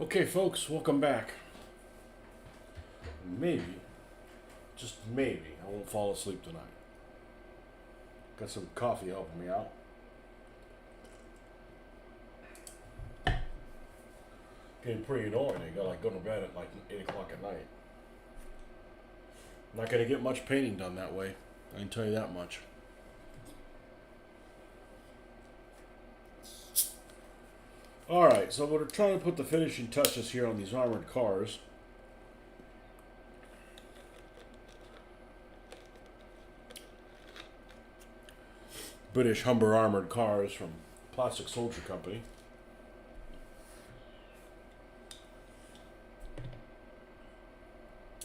Okay, folks, welcome back. Maybe, just maybe, I won't fall asleep tonight. Got some coffee helping me out. Getting pretty annoying. I gotta go to bed at like 8 o'clock at night. Not gonna get much painting done that way. I can tell you that much. Alright, so we're trying to put the finishing touches here on these armored cars. British Humber armored cars from Plastic Soldier Company.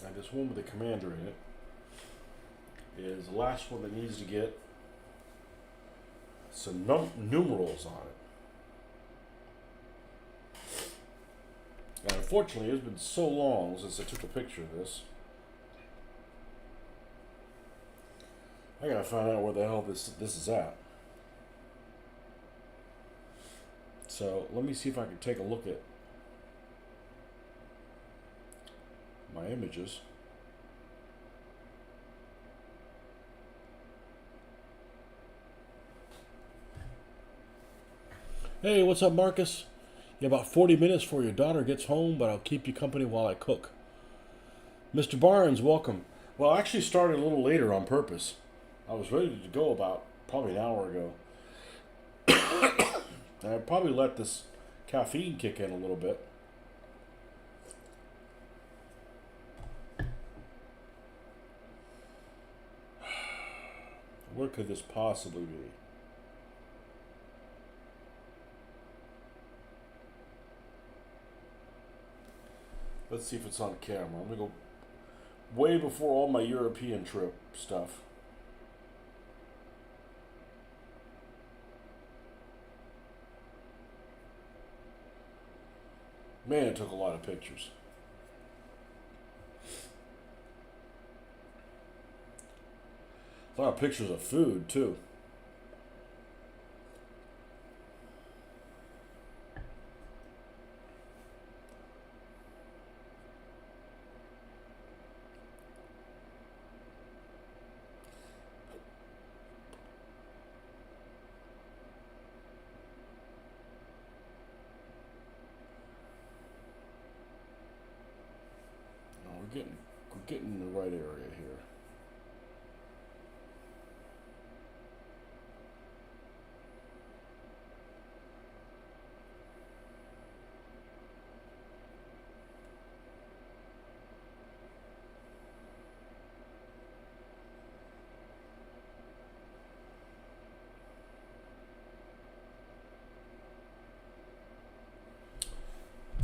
And this one with the commander in it is the last one that needs to get some numerals on it. And unfortunately, it's been so long since I took a picture of this. I gotta find out where the hell this is at. So let me see if I can take a look at my images. Hey, what's up, Marcus? You have about 40 minutes before your daughter gets home, but I'll keep you company while I cook. Mr. Barnes, welcome. Well, I actually started a little later on purpose. I was ready to go about probably an hour ago. And I probably let this caffeine kick in a little bit. Where could this possibly be? Let's see if it's on camera. I'm gonna go way before all my European trip stuff. Man, it took a lot of pictures. A lot of pictures of food, too. We're getting in the right area here.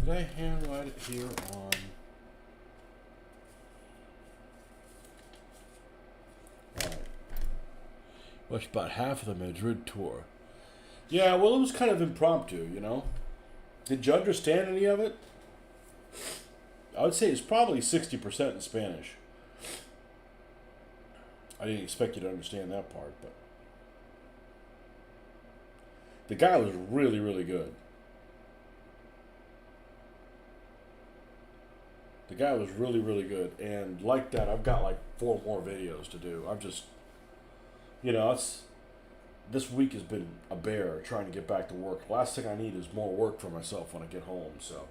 Did I handwrite it here on? Alright. Watched about half of the Madrid tour. Yeah, well, it was kind of impromptu, you know? Did you understand any of it? I would say it's probably 60% in Spanish. I didn't expect you to understand that part, but the guy was really, really good. The guy was really, really good. And like that, I've got like 4 more videos to do. I've just, this week has been a bear trying to get back to work. Last thing I need is more work for myself when I get home, so.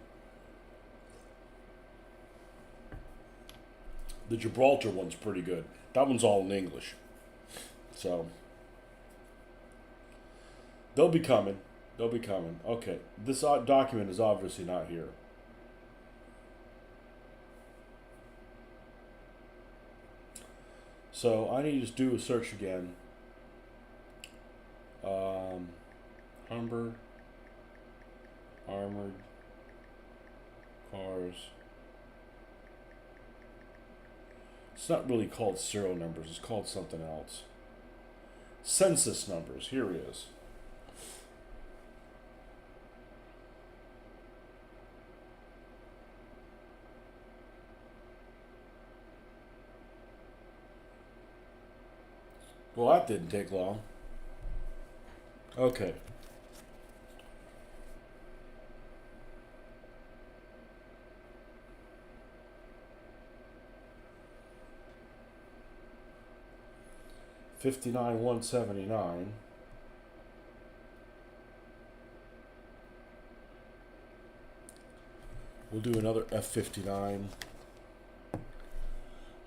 The Gibraltar one's pretty good. That one's all in English. So, they'll be coming. They'll be coming. Okay, this document is obviously not here. So I need to do a search again. Humber armored cars. It's not really called serial numbers. It's called something else. Census numbers. Here he is. Well, that didn't take long. Okay. 59 179. We'll do another F59.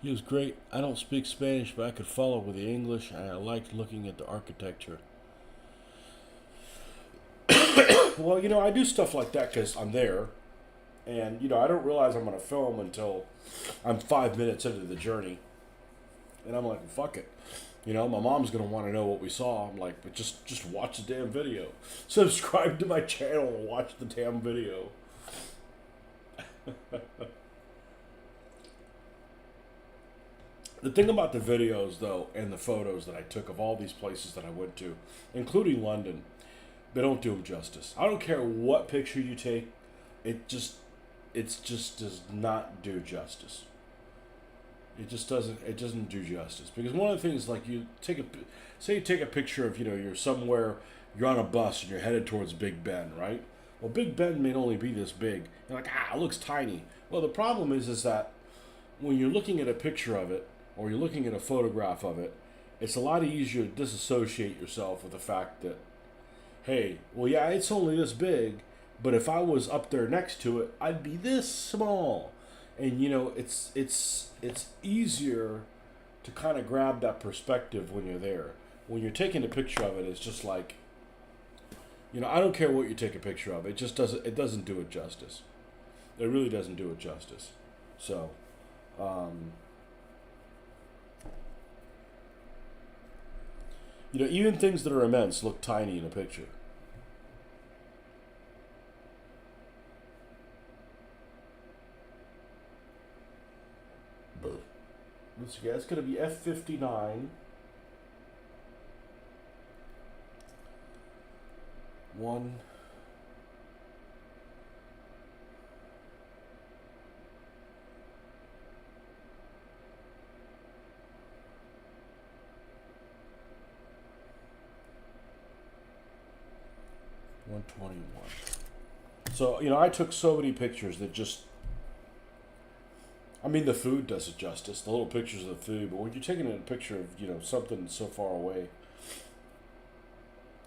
He was great. I don't speak Spanish, but I could follow with the English, and I liked looking at the architecture. Well, I do stuff like that because I'm there, and I don't realize I'm going to film until I'm 5 minutes into the journey, and I'm like, fuck it. My mom's going to want to know what we saw. I'm like, but just watch the damn video. Subscribe to my channel and watch the damn video. The thing about the videos, though, and the photos that I took of all these places that I went to, including London, they don't do them justice. I don't care what picture you take, it just does not do justice. It just doesn't. It doesn't do justice, because one of the things, like, you take a picture of, you're somewhere, you're on a bus and you're headed towards Big Ben, right? Well, Big Ben may only be this big. You're like, it looks tiny. Well, the problem is that when you're looking at a picture of it, or you're looking at a photograph of it, it's a lot easier to disassociate yourself with the fact that, hey, well, yeah, it's only this big, but if I was up there next to it, I'd be this small. And, it's easier to kind of grab that perspective when you're there. When you're taking a picture of it, it's just like, I don't care what you take a picture of. It doesn't do it justice. It really doesn't do it justice. So, even things that are immense look tiny in a picture. Let's see, it's going to be F59. 1. So, I took so many pictures that just, the food does it justice, the little pictures of the food, but when you're taking a picture of, something so far away,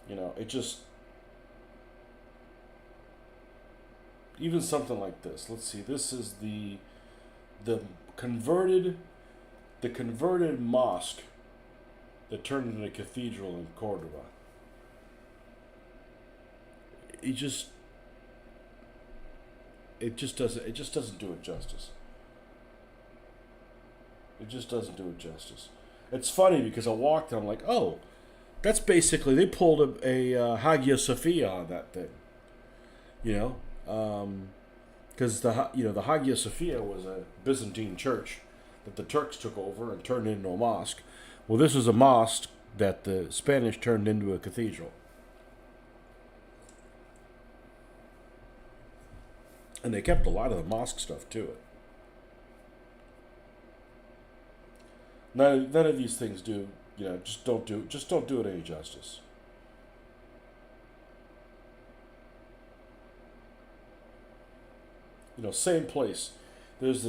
it just, even something like this. Let's see, this is the converted mosque that turned into a cathedral in Cordoba. It just doesn't do it justice. It just doesn't do it justice. It's funny because I walked and I'm like, oh, that's basically, they pulled a Hagia Sophia on that thing. Because the Hagia Sophia was a Byzantine church that the Turks took over and turned into a mosque. Well, this was a mosque that the Spanish turned into a cathedral. And they kept a lot of the mosque stuff to it. None of these things do, just don't do it any justice. Same place. There's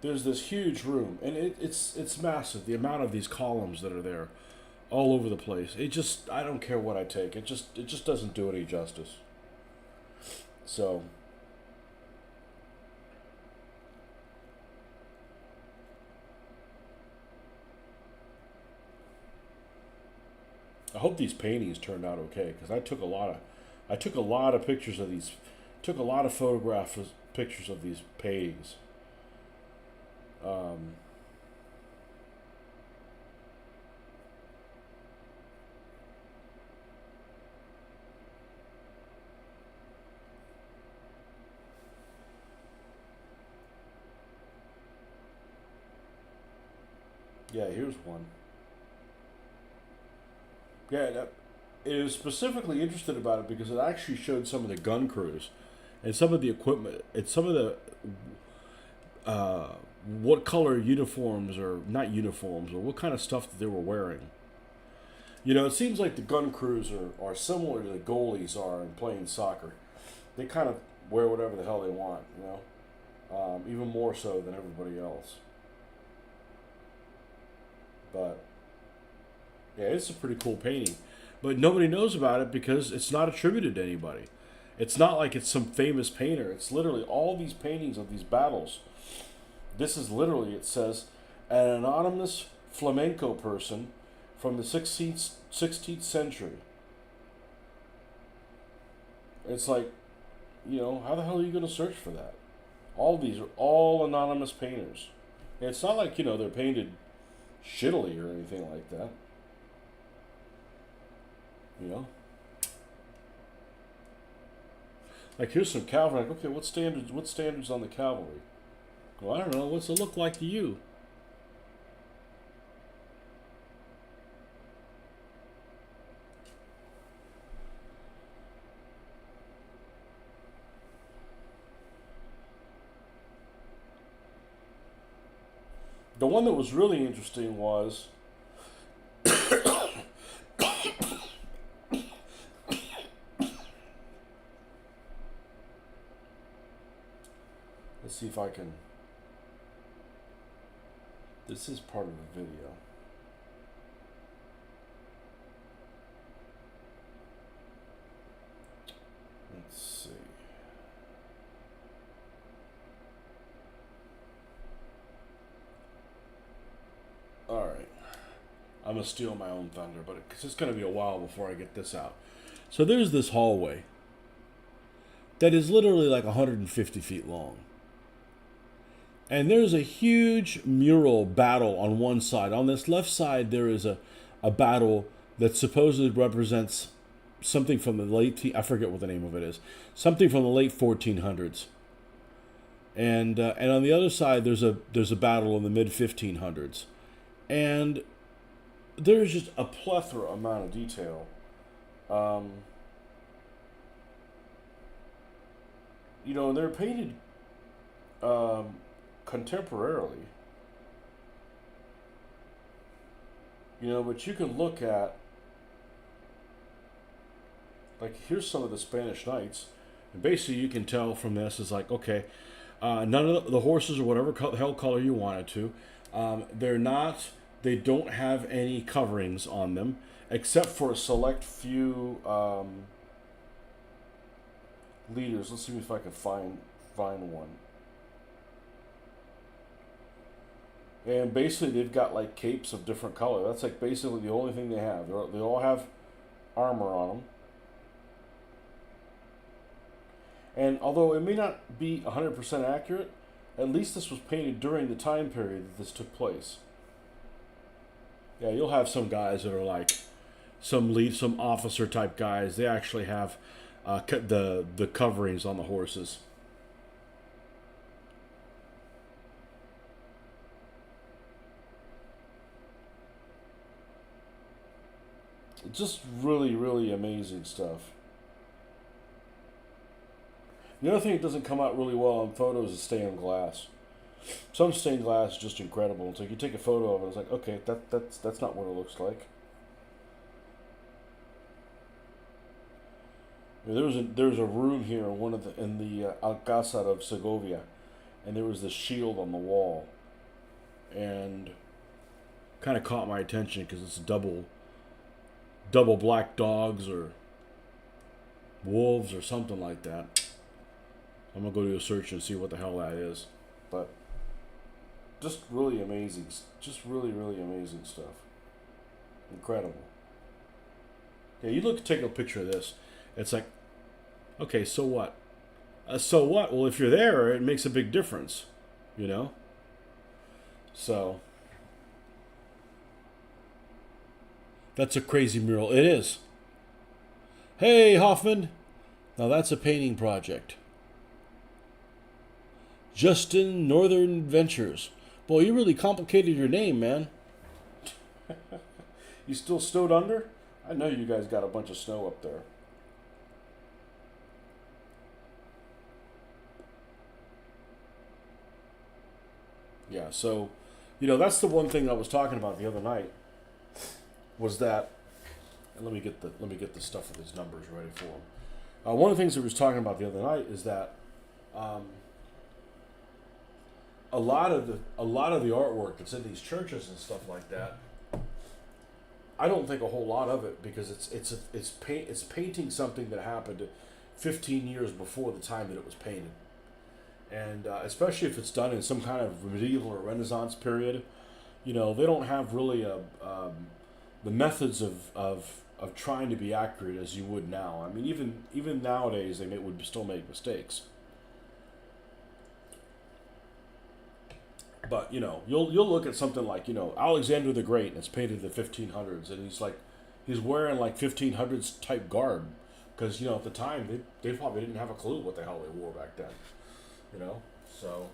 this huge room, and it's massive. The amount of these columns that are there, all over the place. I don't care what I take. It just doesn't do it any justice. So. I hope these paintings turned out okay, because I took a lot of pictures of these, took a lot of pictures of these paintings. Yeah, here's one. Yeah, it was specifically interested about it because it actually showed some of the gun crews and some of the equipment and some of the what color uniforms, or not uniforms, or what kind of stuff that they were wearing. It seems like the gun crews are similar to the goalies are in playing soccer. They kind of wear whatever the hell they want, even more so than everybody else. But Yeah, it's a pretty cool painting. But nobody knows about it because it's not attributed to anybody. It's not like it's some famous painter. It's literally all these paintings of these battles. This is literally, it says, an anonymous flamenco person from the 16th century. It's like, how the hell are you going to search for that? All these are all anonymous painters. And it's not like, they're painted shittily or anything like that. You know? Like here's some cavalry. Like, okay, what standards on the cavalry? Well, I don't know. What's it look like to you? The one that was really interesting was let's see if I can. This is part of the video. Let's see. All right. I'm going to steal my own thunder, but it's going to be a while before I get this out. So there's this hallway that is literally like 150 feet long. And there's a huge mural battle on one side. On this left side, there is a battle that supposedly represents something from the I forget what the name of it is. Something from the late 1400s. And on the other side, there's a battle in the mid 1500s. And there's just a plethora amount of detail. And they're painted contemporarily. But you can look at, like, here's some of the Spanish knights. And basically, you can tell from this is like, okay, none of the horses or whatever hell color you wanted to. They don't have any coverings on them, except for a select few leaders. Let's see if I can find one. And basically, they've got like capes of different color. That's like basically the only thing they have. They all have armor on them. And although it may not be 100% accurate, at least this was painted during the time period that this took place. Yeah, you'll have some guys that are like some officer type guys. They actually have the coverings on the horses. Just really, really amazing stuff. The other thing that doesn't come out really well on photos is stained glass. Some stained glass is just incredible. It's like you take a photo of it, it's like, okay, that's not what it looks like. There was a room here in the Alcázar of Segovia, and there was this shield on the wall, and kind of caught my attention because it's double black dogs or wolves or something like that. I'm gonna go do a search and see what the hell that is, but just really amazing, just really, really amazing stuff. Incredible. Yeah, take a picture of this. It's like, okay, so what? So what? Well, if you're there, it makes a big difference, So that's a crazy mural. It is. Hey, Hoffman. Now that's a painting project. Justin Northern Ventures. Boy, you really complicated your name, man. You still snowed under? I know you guys got a bunch of snow up there. Yeah, so, that's the one thing I was talking about the other night. Was that? And let me get the stuff with these numbers ready for them. One of the things that we was talking about the other night is that a lot of the artwork that's in these churches and stuff like that I don't think a whole lot of it because it's painting something that happened 15 years before the time that it was painted, and especially if it's done in some kind of medieval or Renaissance period, they don't have really the methods of trying to be accurate as you would now. I mean, even nowadays would still make mistakes. But you'll look at something like Alexander the Great, and it's painted in the 1500s, and he's wearing like 1500s type garb, because at the time they probably didn't have a clue what the hell they wore back then, So,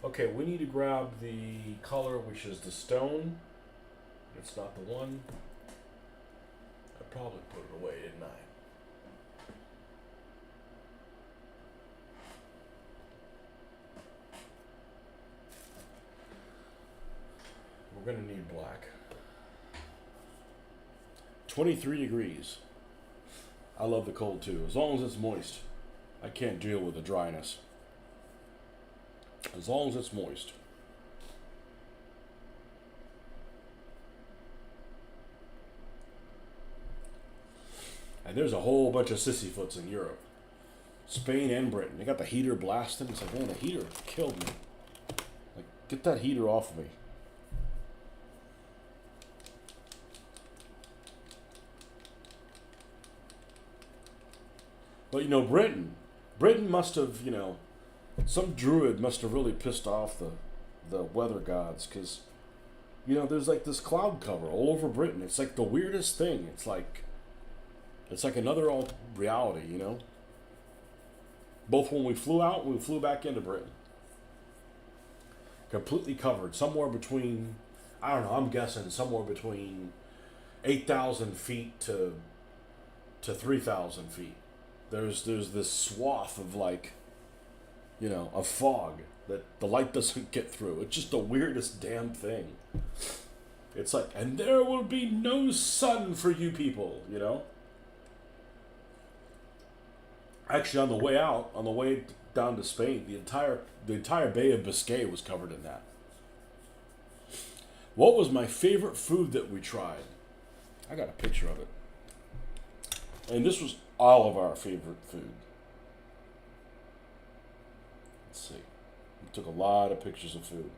okay, we need to grab the color, which is the stone. It's not the one. I probably put it away, didn't I? We're going to need black. 23 degrees. I love the cold too, as long as it's moist. I can't deal with the dryness. As long as it's moist. And there's a whole bunch of sissyfoots in Europe. Spain and Britain. They got the heater blasting. It's like, man, the heater killed me. Like, get that heater off of me. But Britain must have, some druid must have really pissed off the weather gods, because, there's like this cloud cover all over Britain. It's like the weirdest thing. It's like another reality, Both when we flew out and we flew back into Britain. Completely covered, somewhere between, I don't know, I'm guessing somewhere between 8,000 feet to 3,000 feet. There's this swath of of fog that the light doesn't get through. It's just the weirdest damn thing. It's like, and there will be no sun for you people, Actually, on the way down to Spain, the entire Bay of Biscay was covered in that. What was my favorite food that we tried? I got a picture of it. And this was all of our favorite food. Let's see. We took a lot of pictures of food.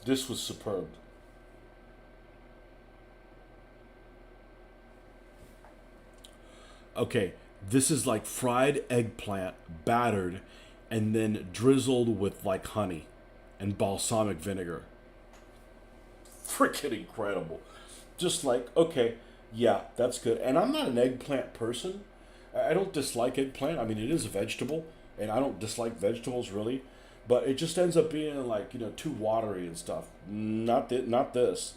This was superb. Okay, this is like fried eggplant battered and then drizzled with like honey and balsamic vinegar. Freaking incredible. Just like, okay, yeah, that's good. And I'm not an eggplant person. I don't dislike eggplant. I mean, it is a vegetable, and I don't dislike vegetables really, but it just ends up being like, too watery and stuff. Not this.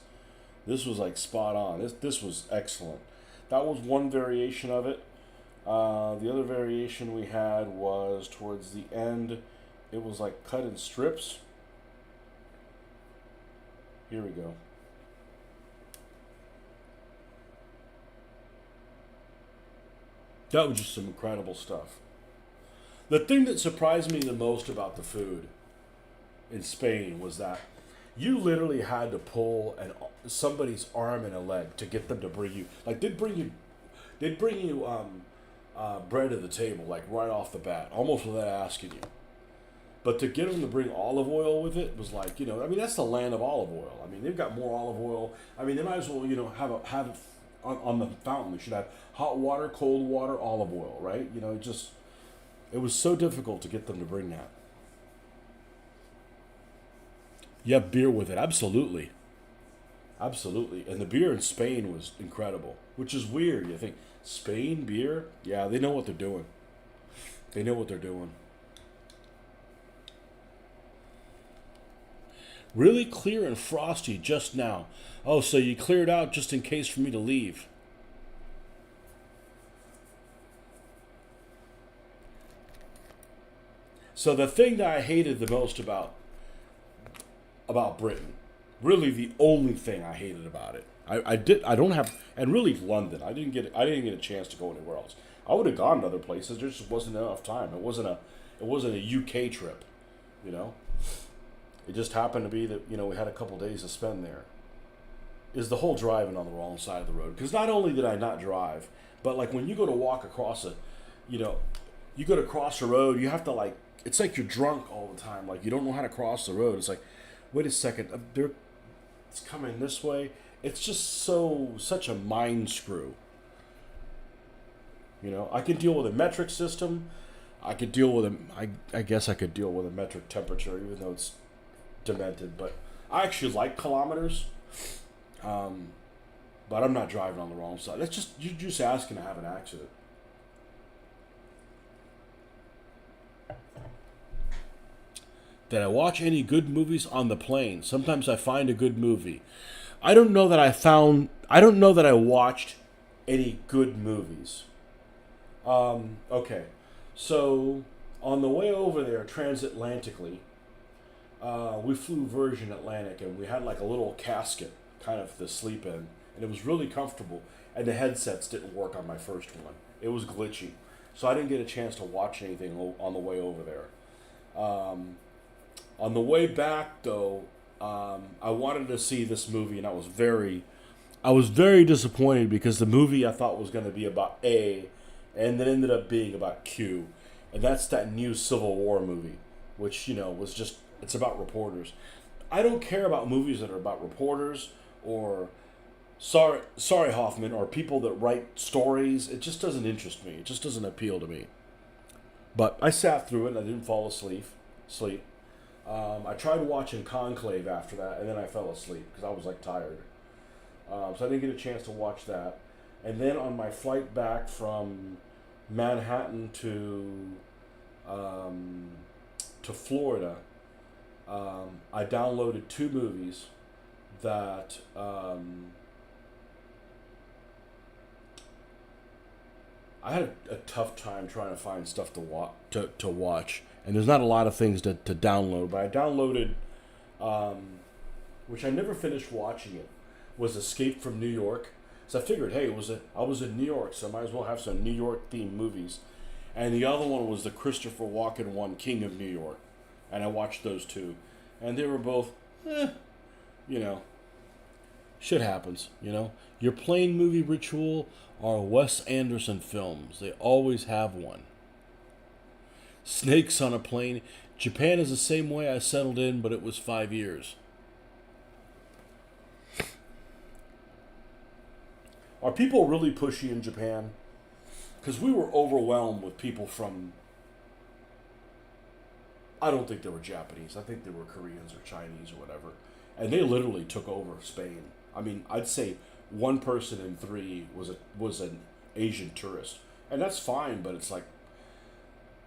This was like spot on. This was excellent. That was one variation of it. The other variation we had was towards the end. It was like cut in strips. Here we go. That was just some incredible stuff. The thing that surprised me the most about the food in Spain was that you literally had to pull somebody's arm and a leg to get them to bring you. Like they'd bring you bread to the table, like right off the bat, almost without asking you. But to get them to bring olive oil with it was like, I mean, that's the land of olive oil. I mean, they've got more olive oil. I mean, they might as well, have it on the fountain. They should have hot water, cold water, olive oil, right? It was so difficult to get them to bring that. You have beer with it, absolutely. Absolutely. And the beer in Spain was incredible, which is weird. You think, Spain beer? Yeah, they know what they're doing. They know what they're doing. Really clear and frosty just now. Oh, so you cleared out just in case for me to leave. So the thing that I hated the most about Britain, really the only thing I hated about it, I don't have, and really London. I didn't get a chance to go anywhere else. I would have gone to other places. There just wasn't enough time. It wasn't a UK trip. You know, it just happened to be that we had a couple days to spend there. Is the whole driving on the wrong side of the road? Because not only did I not drive, but like when you go to walk across you know, you go to cross a road, you have to like, it's like you're drunk all the time. Like you don't know how to cross the road. It's like, wait a second, it's coming this way. It's just such a mind screw. I can deal with a metric system. I could deal with I guess I could deal with a metric temperature, even though it's demented. But I actually like kilometers. But I'm not driving on the wrong side. That's just you're just asking to have an accident. Did I watch any good movies on the plane? Sometimes I find a good movie. I don't know that I found. I don't know that I watched any good movies. Okay, so on the way over there, transatlantically, we flew Virgin Atlantic, and we had like a little casket, kind of to sleep in, and it was really comfortable. And the headsets didn't work on my first one; it was glitchy, so I didn't get a chance to watch anything on the way over there. On the way back, though, I wanted to see this movie, and I was very disappointed because the movie I thought was going to be about A, and then ended up being about Q, and that's that new Civil War movie, which was just it's about reporters. I don't care about movies that are about reporters or sorry Hoffman or people that write stories. It just doesn't interest me. It just doesn't appeal to me. But I sat through it and I didn't fall asleep. Sleep. I tried watching Conclave after that, and then I fell asleep because I was like tired. So I didn't get a chance to watch that. And then on my flight back from Manhattan to Florida, I downloaded two movies that I had a tough time trying to find stuff to watch, and there's not a lot of things to download. But I downloaded, which I never finished watching it, was Escape from New York. So I figured, hey, I was in New York, so I might as well have some New York themed movies. And the other one was the Christopher Walken one, King of New York, and I watched those two, and they were both, you know, shit happens. Your plane movie ritual are Wes Anderson films. They always have one. Snakes on a Plane. Japan is the same way. I settled in, but it was 5 years. Are people really pushy in Japan? Because we were overwhelmed with people from. I don't think they were Japanese. I think they were Koreans or Chinese or whatever. And they literally took over Spain. I mean, I'd say one person in three was an Asian tourist. And that's fine, but it's like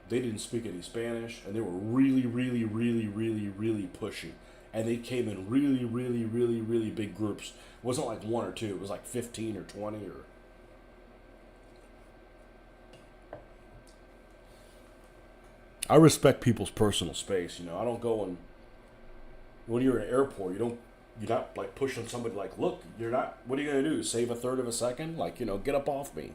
they didn't speak any Spanish, and they were really, really, really, really, really pushy. And they came in really, really, really, really big groups. It wasn't like one or two. It was like 15 or 20 or. I respect people's personal space. I don't go and when you're in an airport, you're not like pushing somebody like, look, you're not. What are you gonna do? Save a third of a second? Like, get up off me.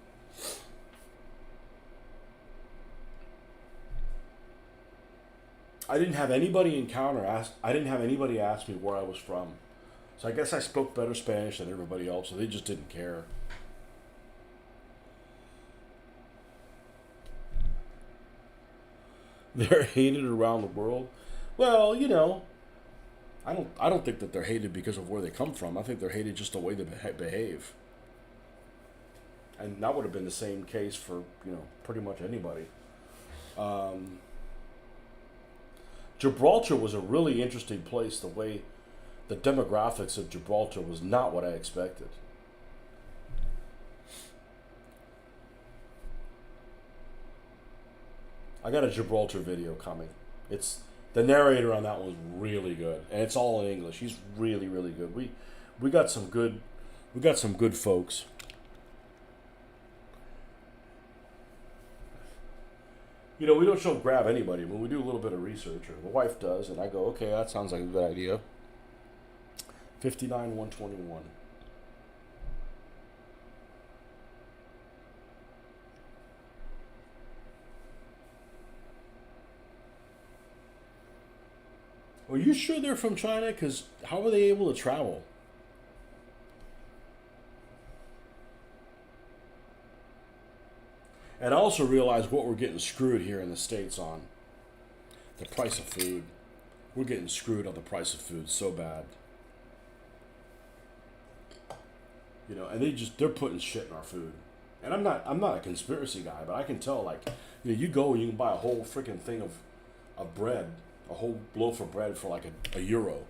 I didn't have anybody I didn't have anybody ask me where I was from. So I guess I spoke better Spanish than everybody else, so they just didn't care. They're hated around the world. Well, I don't think that they're hated because of where they come from. I think they're hated just the way they behave. And that would have been the same case for, pretty much anybody. Um, Gibraltar was a really interesting place. The way the demographics of Gibraltar was not what I expected. I got a Gibraltar video coming. It's the narrator on that one was really good, and it's all in English. He's really, really good. We got some good folks. We don't show grab anybody, but we do a little bit of research, or the wife does, and I go, okay, that sounds like a good idea. 59-121. Are you sure they're from China? Because how are they able to travel? And I also realize what we're getting screwed here in the States on the price of food. We're getting screwed on the price of food so bad. You know, and they're putting shit in our food. And I'm not a conspiracy guy, but I can tell, like, you know, you go and you can buy a whole freaking thing of bread, a whole loaf of bread for like a euro.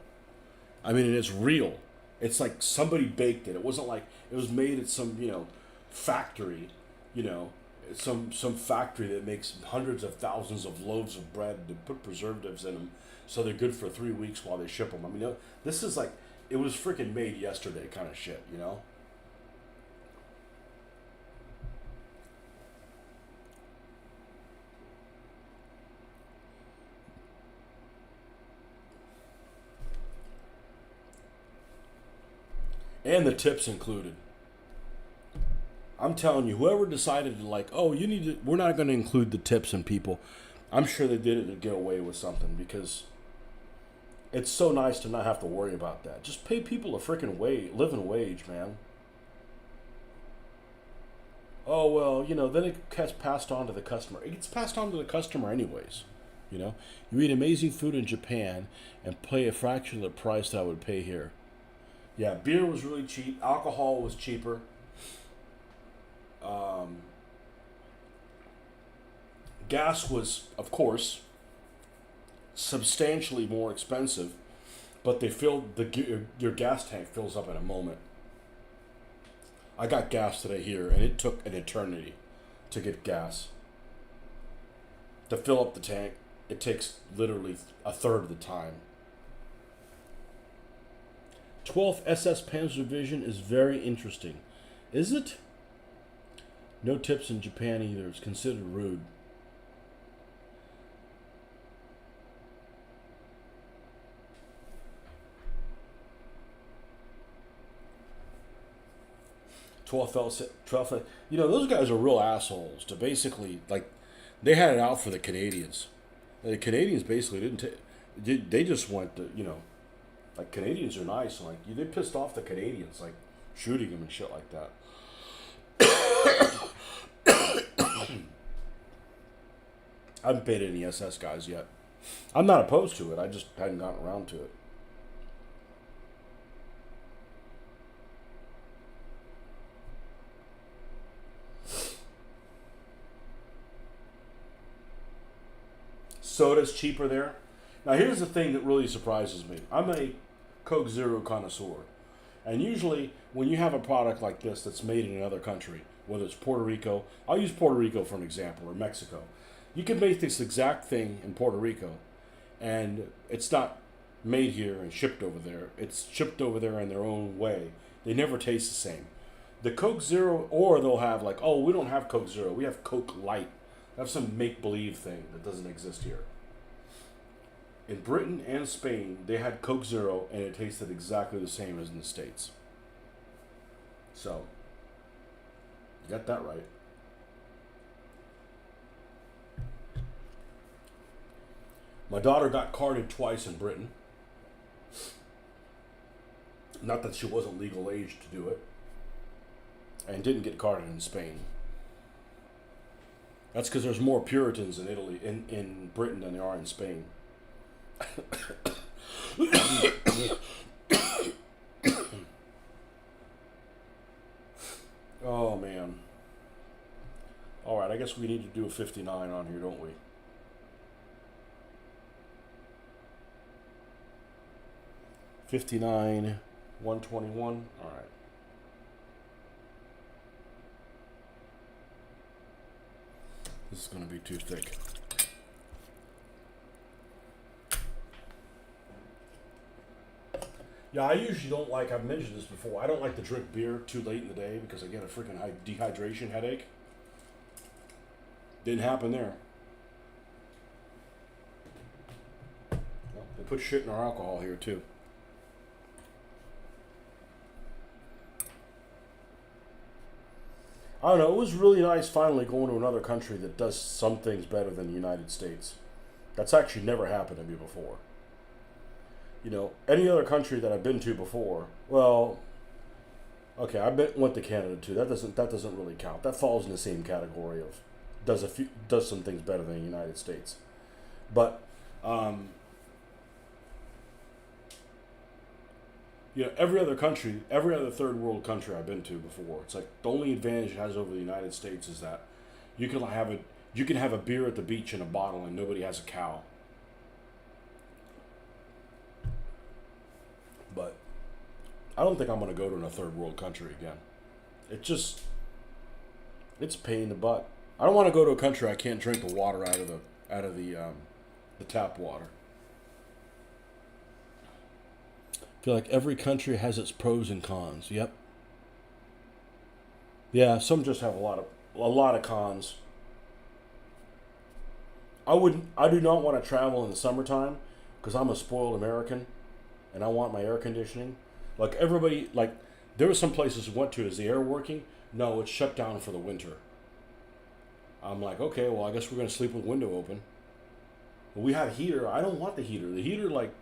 I mean, and it's real. It's like somebody baked it. It wasn't like it was made at some, you know, factory, you know, some factory that makes hundreds of thousands of loaves of bread to put preservatives in them so they're good for 3 weeks while they ship them. I mean, this is like it was freaking made yesterday kind of shit, you know? And the tips included. I'm telling you, whoever decided to like, oh, we're not going to include the tips and people. I'm sure they did it to get away with something because it's so nice to not have to worry about that. Just pay people a freaking living wage, man. Oh well, you know, then it gets passed on to the customer. It gets passed on to the customer anyways. You know, you eat amazing food in Japan and pay a fraction of the price that I would pay here. Yeah, beer was really cheap. Alcohol was cheaper. Um, Gas was, of course, substantially more expensive, but they filled your gas tank fills up in a moment. I got gas today here, and it took an eternity to get gas. To fill up the tank, it takes literally a third of the time. 12th SS Panzer Division is very interesting. Is it? No tips in Japan either. It's considered rude. You know, those guys are real assholes to basically, like, they had it out for the Canadians. The Canadians basically didn't take, they just went to, you know, like, Canadians are nice. Like, they pissed off the Canadians, like, shooting them and shit like that. I haven't paid any SS guys yet. I'm not opposed to it. I just hadn't gotten around to it. Soda's cheaper there. Now, here's the thing that really surprises me. I'm a Coke Zero connoisseur. And usually, when you have a product like this that's made in another country, whether it's Puerto Rico, I'll use Puerto Rico for an example, or Mexico. You can make this exact thing in Puerto Rico, and it's not made here and shipped over there. It's shipped over there in their own way. They never taste the same. The Coke Zero, or they'll have like, oh, we don't have Coke Zero, we have Coke Light. They have some make-believe thing that doesn't exist here. In Britain and Spain, they had Coke Zero, and it tasted exactly the same as in the States. So, you got that right. My daughter got carded twice in Britain. Not that she wasn't legal age to do it. And didn't get carded in Spain. That's because there's more Puritans in Italy, in Britain than there are in Spain. Oh man. Alright, I guess we need to do a 59 on here, don't we? 59, 121. Alright. This is going to be too thick. Yeah, I usually don't like, I've mentioned this before, I don't like to drink beer too late in the day because I get a freaking dehydration headache. Didn't happen there. Well, they put shit in our alcohol here too. I don't know, it was really nice finally going to another country that does some things better than the United States. That's actually never happened to me before. Any other country that I've been to before. Well, okay, went to Canada too. That doesn't really count. That falls in the same category of does some things better than the United States. But um, every other third world country I've been to before, it's like the only advantage it has over the United States is that you can have a you can have a beer at the beach in a bottle and nobody has a cow. But I don't think I'm gonna go to a third world country again. It just it's a pain in the butt. I don't want to go to a country I can't drink the water out of the tap water. I feel like every country has its pros and cons. Yep. Yeah, some just have a lot of cons. I do not want to travel in the summertime because I'm a spoiled American and I want my air conditioning. Like everybody, like there were some places we went to. Is the air working? No, it's shut down for the winter. I'm like, okay, well, I guess we're gonna sleep with the window open. But we have a heater. I don't want the heater. The heater, like,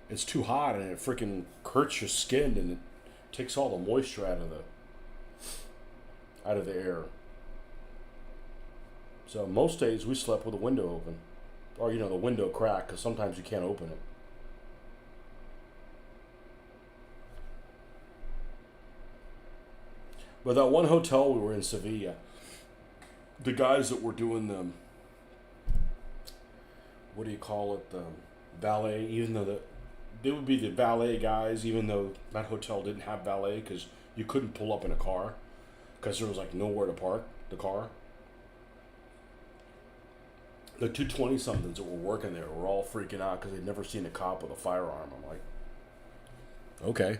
it's too hot and it freaking hurts your skin and it takes all the moisture out of the air. So most days we slept with the window open, or the window cracked because sometimes you can't open it. But that one hotel we were in Sevilla, the guys that were doing the what do you call it, the valet, even though they would be the valet guys, even though that hotel didn't have valet because you couldn't pull up in a car because there was like nowhere to park the car. The 220 somethings that were working there were all freaking out because they'd never seen a cop with a firearm. I'm like, okay.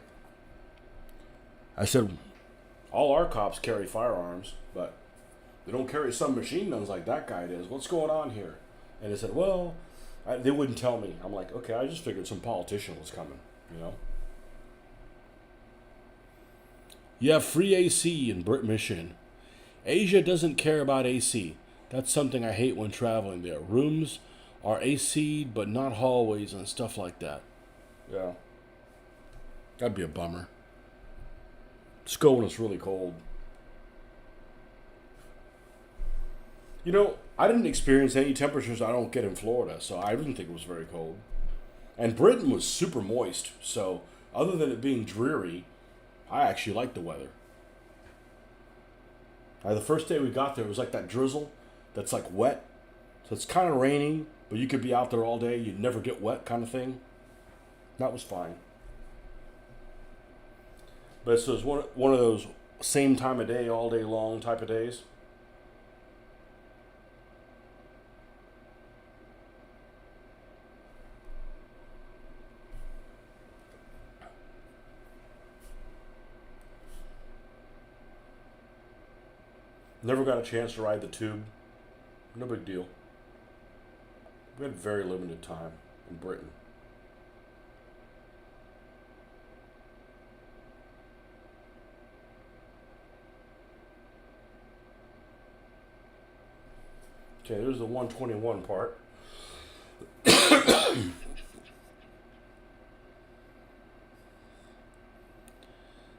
I said, all our cops carry firearms, but they don't carry submachine guns like that guy does. What's going on here? And they said, well, they wouldn't tell me. I'm like, okay, I just figured some politician was coming. You have free AC in Michigan. Asia doesn't care about AC. That's something I hate when traveling there. Rooms are AC'd, but not hallways and stuff like that. Yeah. That'd be a bummer. Just go when it's really cold. I didn't experience any temperatures I don't get in Florida, so I didn't think it was very cold. And Britain was super moist, so other than it being dreary, I actually liked the weather. The first day we got there, it was like that drizzle that's like wet. So it's kind of raining, but you could be out there all day, you'd never get wet kind of thing. That was fine. But so it's one of those same time of day, all day long type of days. Never got a chance to ride the tube. No big deal. We had very limited time in Britain. Okay, there's the 121 part.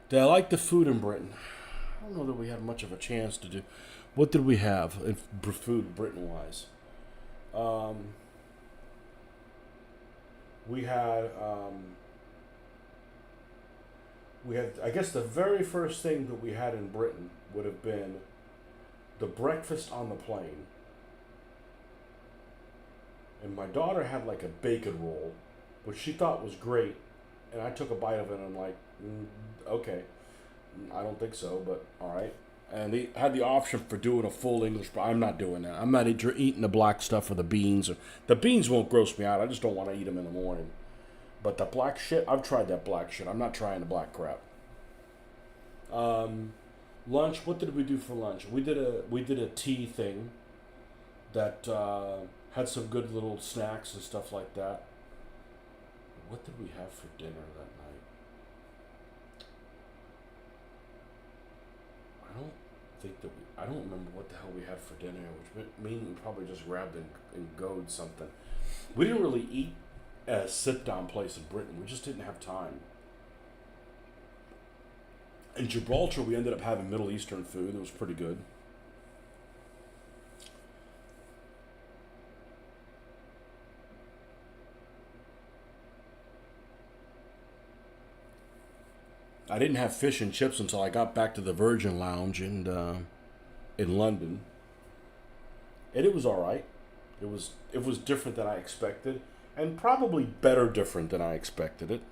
Did I like the food in Britain? I don't know that we had much of a chance to do. What did we have in food Britain wise? Um, we had I guess the very first thing that we had in Britain would have been the breakfast on the plane. And my daughter had like a bacon roll, which she thought was great. And I took a bite of it and I'm like, okay, I don't think so, but all right. And they had the option for doing a full English, but I'm not doing that. I'm not eating the black stuff or the beans. The beans won't gross me out. I just don't want to eat them in the morning. But the black shit, I've tried that black shit. I'm not trying the black crap. Lunch. What did we do for lunch? We did a tea thing that had some good little snacks and stuff like that. What did we have for dinner that night? I don't remember what the hell we had for dinner, which means we probably just grabbed and goed something. We didn't really eat a sit down place in Britain. We just didn't have time. In Gibraltar, we ended up having Middle Eastern food. It was pretty good. I didn't have fish and chips until I got back to the Virgin Lounge in London, and it was all right. It was different than I expected, and probably better different than I expected it.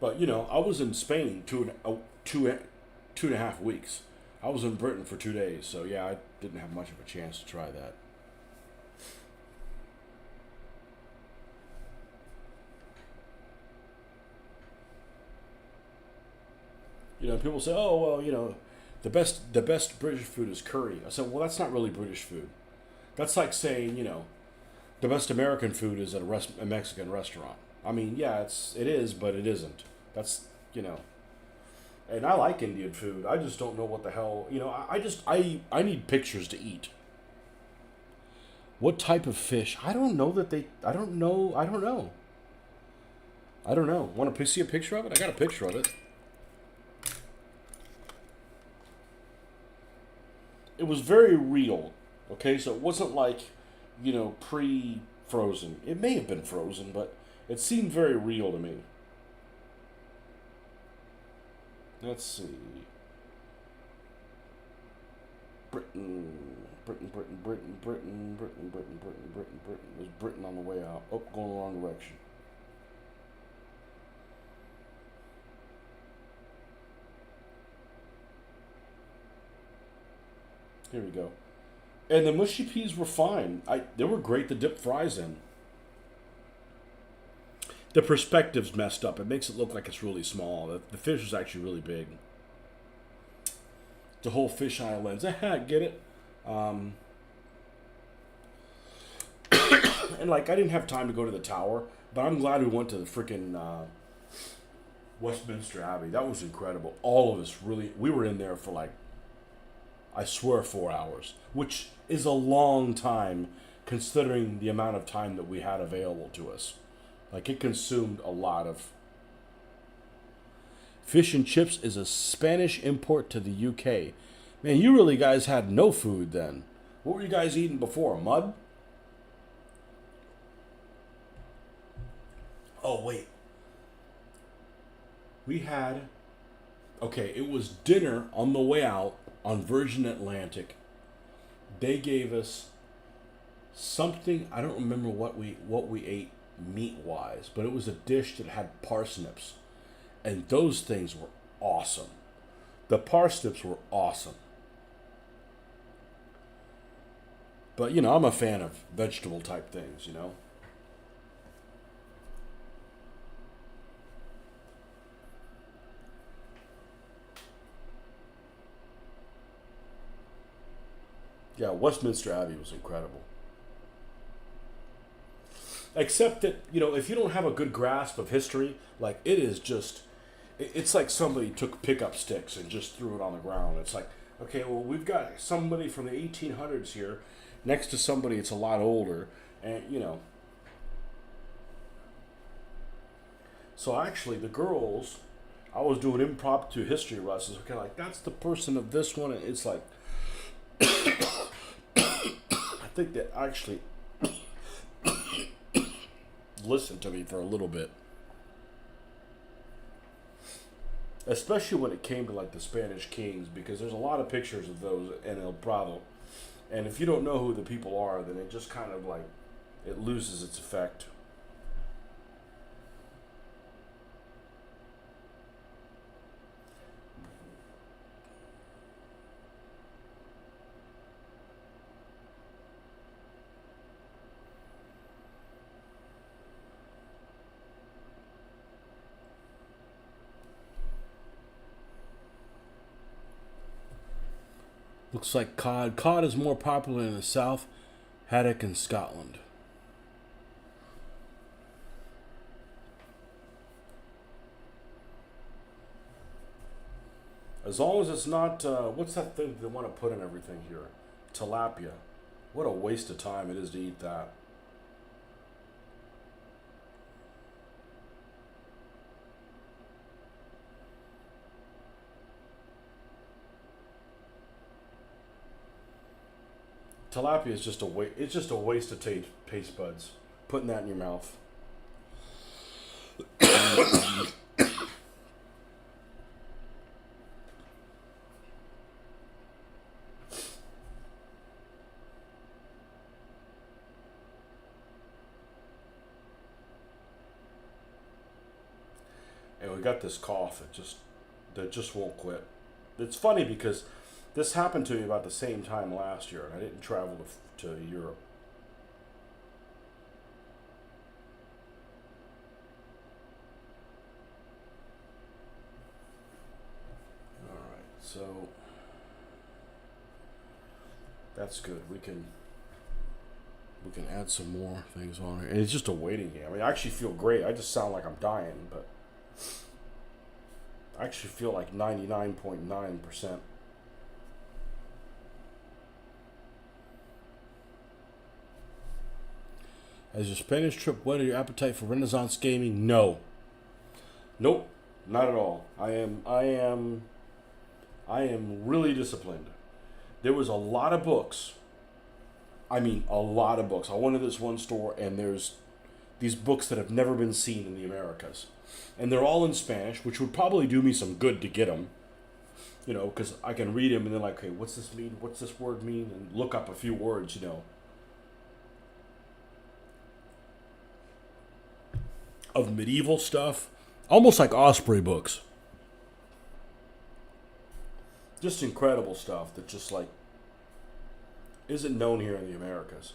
But I was in Spain two and a half weeks. I was in Britain for 2 days, so yeah, I didn't have much of a chance to try that. People say, "Oh, well, the best British food is curry." I said, "Well, that's not really British food. That's like saying, the best American food is at a Mexican restaurant." I mean, yeah, it is, but it isn't. That's you know, and I like Indian food. I just don't know what the hell. I need pictures to eat. What type of fish? I don't know that they. I don't know. I don't know. I don't know. Want to see a picture of it? I got a picture of it. It was very real. Okay, so it wasn't like, pre-frozen. It may have been frozen, but it seemed very real to me. Let's see. Britain, Britain, Britain, Britain, Britain, Britain, Britain, Britain, Britain, Britain. There's Britain on the way out. Oh, going the wrong direction. Here we go. And the mushy peas were fine. They were great to dip fries in. The perspective's messed up. It makes it look like it's really small. The fish is actually really big. The whole fisheye lens. Get it? Um, and I didn't have time to go to the tower, but I'm glad we went to the freaking Westminster Abbey. That was incredible. All of us really. We were in there for I swear 4 hours, which is a long time considering the amount of time that we had available to us. It consumed a lot of. Fish and chips is a Spanish import to the UK. Man, you really guys had no food then. What were you guys eating before? Mud? Oh, wait. We had. Okay, it was dinner on the way out on Virgin Atlantic. They gave us something. I don't remember what we ate meat wise, but it was a dish that had parsnips, and those things were awesome. The parsnips were awesome. But I'm a fan of vegetable type things. Yeah, Westminster Abbey was incredible. Except that, if you don't have a good grasp of history, it is just, it's like somebody took pickup sticks and just threw it on the ground. It's like, okay, well, we've got somebody from the 1800s here next to somebody that's a lot older, and. So actually, the girls, I was doing impromptu history lessons. Okay, that's the person of this one. And it's like, I think that actually listened to me for a little bit. Especially when it came to the Spanish kings, because there's a lot of pictures of those in El Prado. And if you don't know who the people are, then it just kind of it loses its effect. Looks like cod. Cod is more popular in the south, haddock in Scotland. As long as it's not, what's that thing they want to put in everything here? Tilapia. What a waste of time it is to eat that. Tilapia is just a waste. It's just a waste of taste buds. Putting that in your mouth. And we got this cough. That just won't quit. It's funny because this happened to me about the same time last year, and I didn't travel to Europe. All right, so that's good. We can add some more things on here, and it's just a waiting game. I mean, I actually feel great. I just sound like I'm dying, but I actually feel like 99.9%. Has your Spanish trip whetted your appetite for Renaissance gaming? No. Nope. Not at all. I am really disciplined. There was a lot of books. I mean, a lot of books. I went to this one store, and there's these books that have never been seen in the Americas. And they're all in Spanish, which would probably do me some good to get them. You know, because I can read them and then like, okay, what's this mean? What's this word mean? And look up a few words, you know, of medieval stuff. Almost like Osprey books. Just incredible stuff that just like isn't known here in the Americas.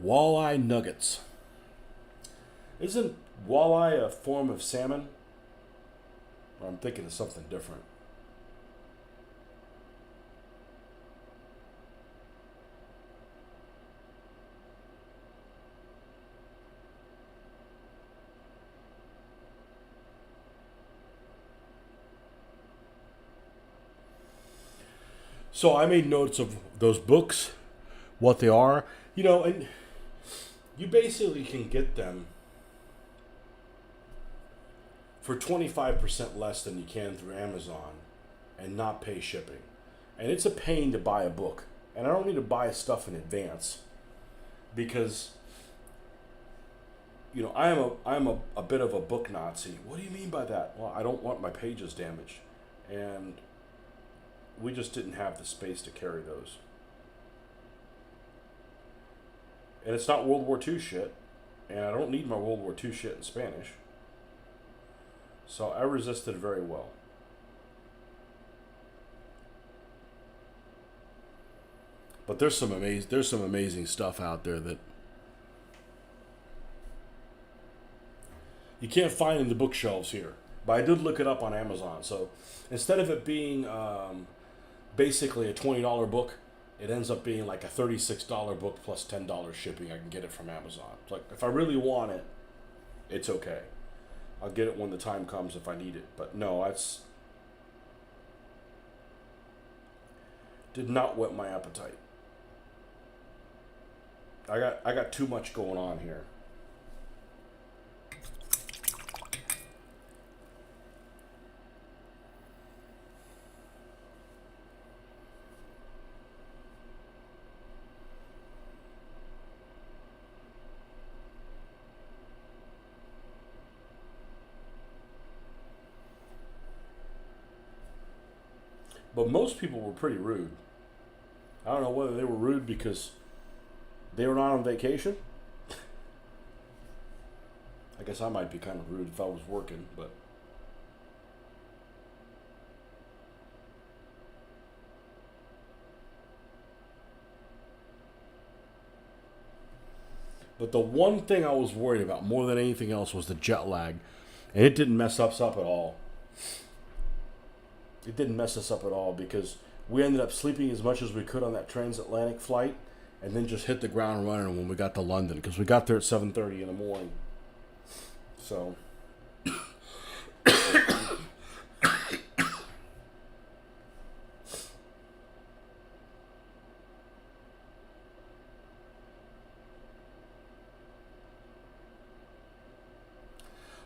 Walleye nuggets. Isn't walleye a form of salmon? Or I'm thinking of something different. So I made notes of those books, what they are, you know, and you basically can get them for 25% less than you can through Amazon and not pay shipping. And it's a pain to buy a book. And I don't need to buy stuff in advance because, you know, I'm a bit of a book Nazi. What do you mean by that? Well, I don't want my pages damaged. And we just didn't have the space to carry those. And it's not World War II shit. And I don't need my World War II shit in Spanish. So I resisted very well. But there's some amazing stuff out there that you can't find in the bookshelves here. But I did look it up on Amazon. So instead of it being basically a $20 book, it ends up being like a $36 book plus $10 shipping. I can get it from Amazon. It's like if I really want it, it's okay. I'll get it when the time comes if I need it. But no, that's did not whet my appetite. I got too much going on here. But most people were pretty rude. I don't know whether they were rude because they were not on vacation. I guess I might be kind of rude if I was working, but the one thing I was worried about more than anything else was the jet lag, and it didn't mess us up at all. It didn't mess us up at all because we ended up sleeping as much as we could on that transatlantic flight, and then just hit the ground running when we got to London because we got there at 7:30 in the morning. So,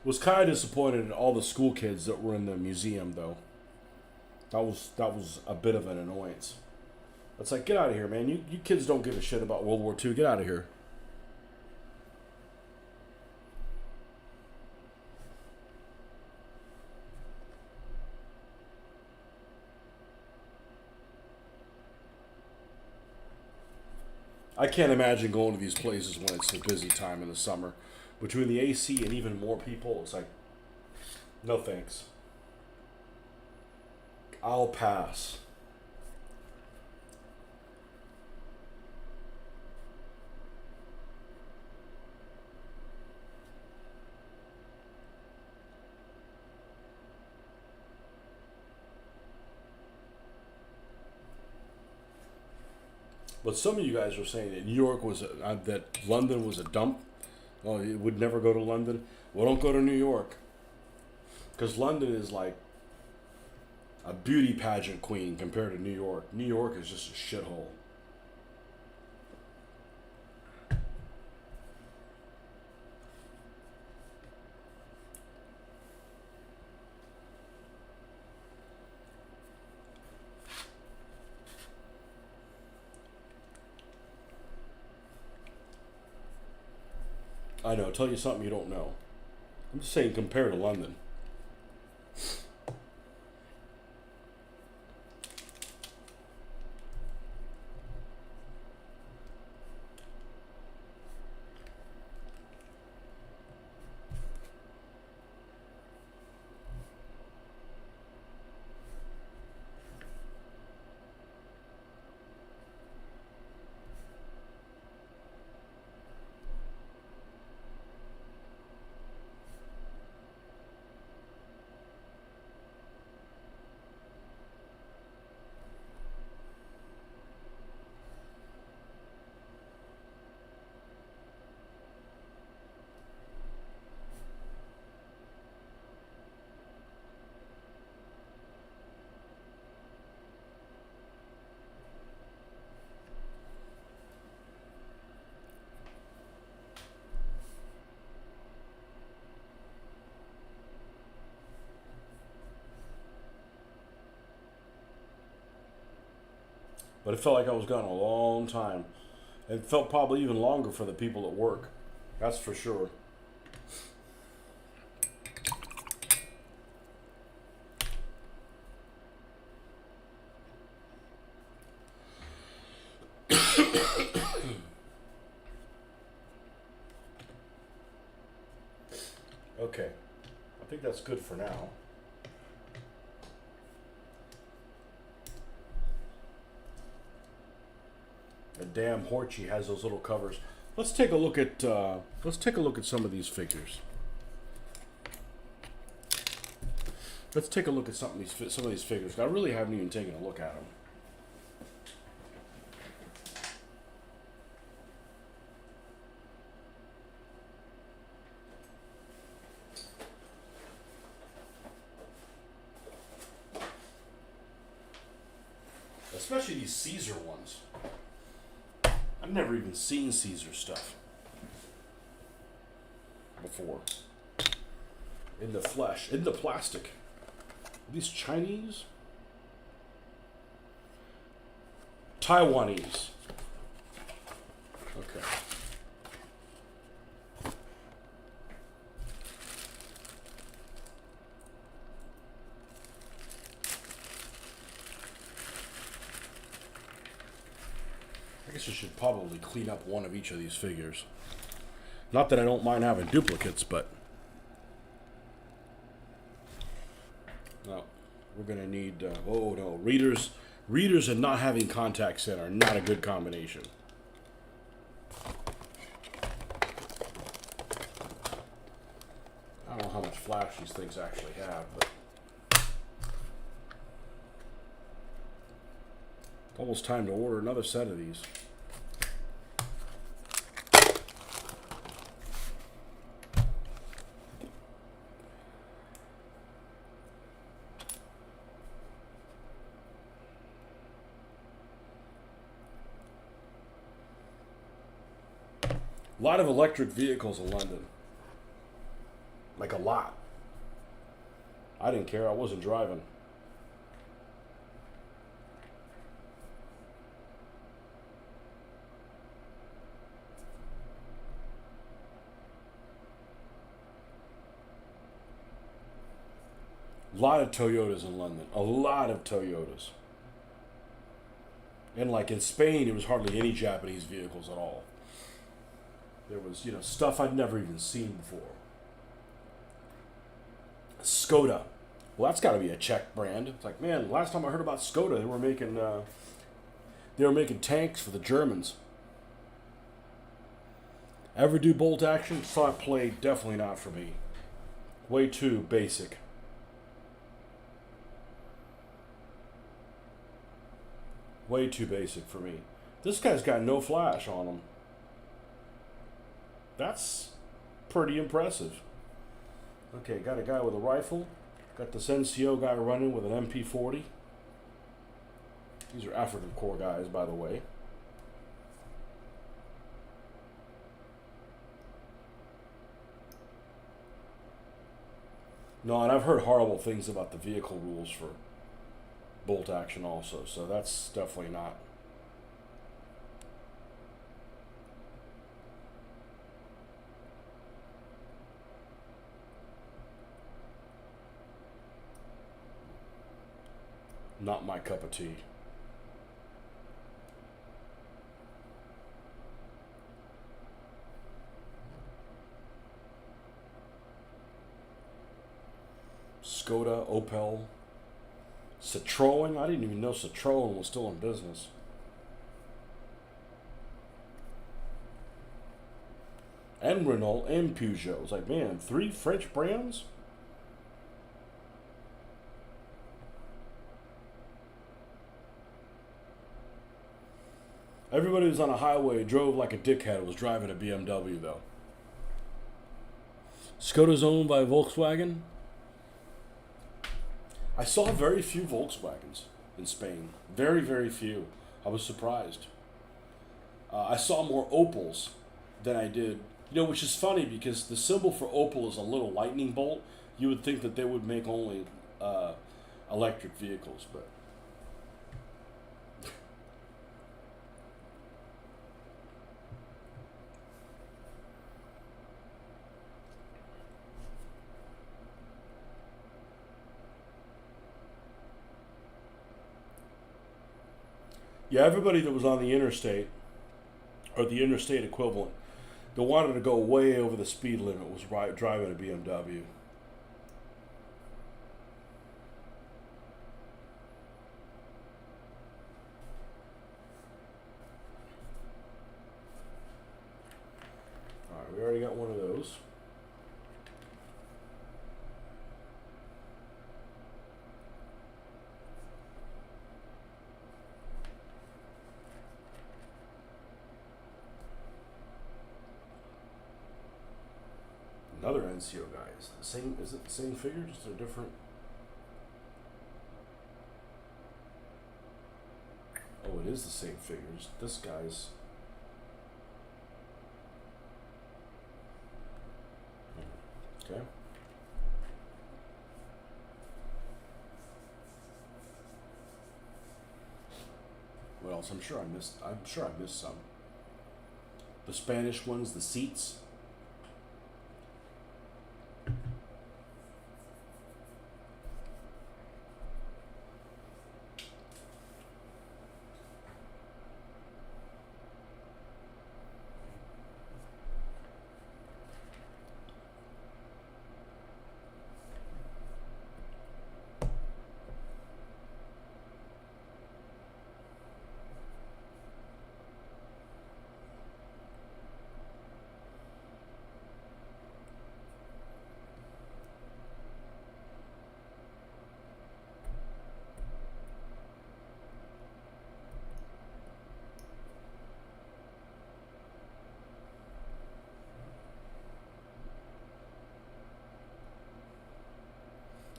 Was kind of disappointed in all the school kids that were in the museum, though. That was a bit of an annoyance. It's like, get out of here, man. You kids don't give a shit about World War II. Get out of here. I can't imagine going to these places when it's a busy time in the summer. Between the AC and even more people, it's like, no thanks. I'll pass. But some of you guys were saying that New York was that London was a dump. Oh, you would never go to London. Well, don't go to New York because London is like a beauty pageant queen compared to New York. New York is just a shithole. I know. Tell you something you don't know. I'm just saying compared to London. But it felt like I was gone a long time. It felt probably even longer for the people at work. That's for sure. Okay. I think that's good for now. The damn Horchie has those little covers. Let's take a look at some of these figures. Let's take a look at some of these figures. I really haven't even taken a look at them. Especially these Caesar ones. I've never even seen Caesar stuff before. In the flesh, in the plastic. Are these Chinese? Taiwanese. Okay. I guess I should probably clean up one of each of these figures. Not that I don't mind having duplicates, but no, we're gonna need. Oh no, readers and not having contacts in are not a good combination. I don't know how much flash these things actually have, but it's almost time to order another set of these. A lot of electric vehicles in London. Like a lot. I didn't care. I wasn't driving. A lot of Toyotas in London. A lot of Toyotas. And like in Spain, there was hardly any Japanese vehicles at all. There was, stuff I'd never even seen before. Skoda. Well, that's got to be a Czech brand. It's like, man, last time I heard about Skoda, they were making tanks for the Germans. Ever do bolt action? Saw it play. Definitely not for me. Way too basic. Way too basic for me. This guy's got no flash on him. That's pretty impressive. Okay, got a guy with a rifle. Got this NCO guy running with an MP40. These are African Corps guys, by the way. No, and I've heard horrible things about the vehicle rules for bolt action also, so that's definitely not. Not my cup of tea. Skoda, Opel, Citroen. I didn't even know Citroen was still in business. And Renault and Peugeot. It's like, man, 3 French brands? Everybody who's on a highway drove like a dickhead was driving a BMW, though. Skoda's owned by Volkswagen. I saw very few Volkswagens in Spain. Very, very few. I was surprised. I saw more Opels than I did. Which is funny because the symbol for Opel is a little lightning bolt. You would think that they would make only electric vehicles, but yeah, everybody that was on the interstate, or the interstate equivalent, that wanted to go way over the speed limit was driving a BMW. Alright, we already got one of those. Another NCO guy. Is it the same figure? Just a different. Oh, it is the same figures. This guy's. Okay. What else? I'm sure I missed some. The Spanish ones, the seats.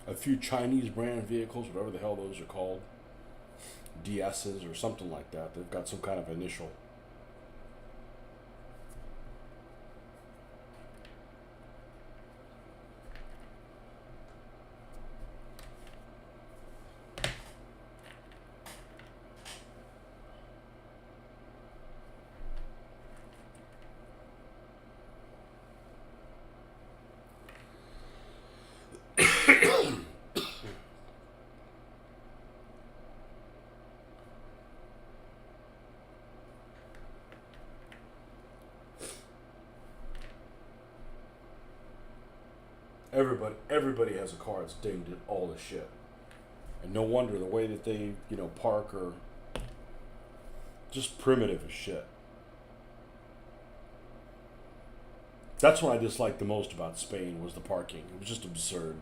A few Chinese brand vehicles, whatever the hell those are called, DS's or something like that. They've got some kind of initial. Everybody has a car that's dinged at all this shit, and no wonder the way that they park are just primitive as shit. That's what I disliked the most about Spain was the parking. It was just absurd.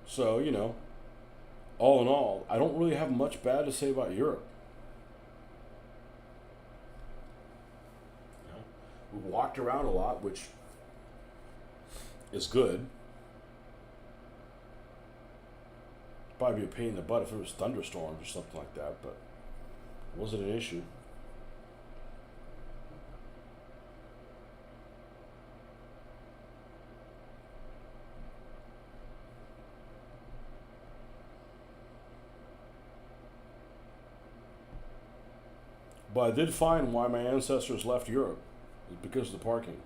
So, all in all, I don't really have much bad to say about Europe. We walked around a lot, which is good. Probably be a pain in the butt if it was thunderstorms or something like that, but it wasn't an issue. But I did find why my ancestors left Europe. It's because of the parking.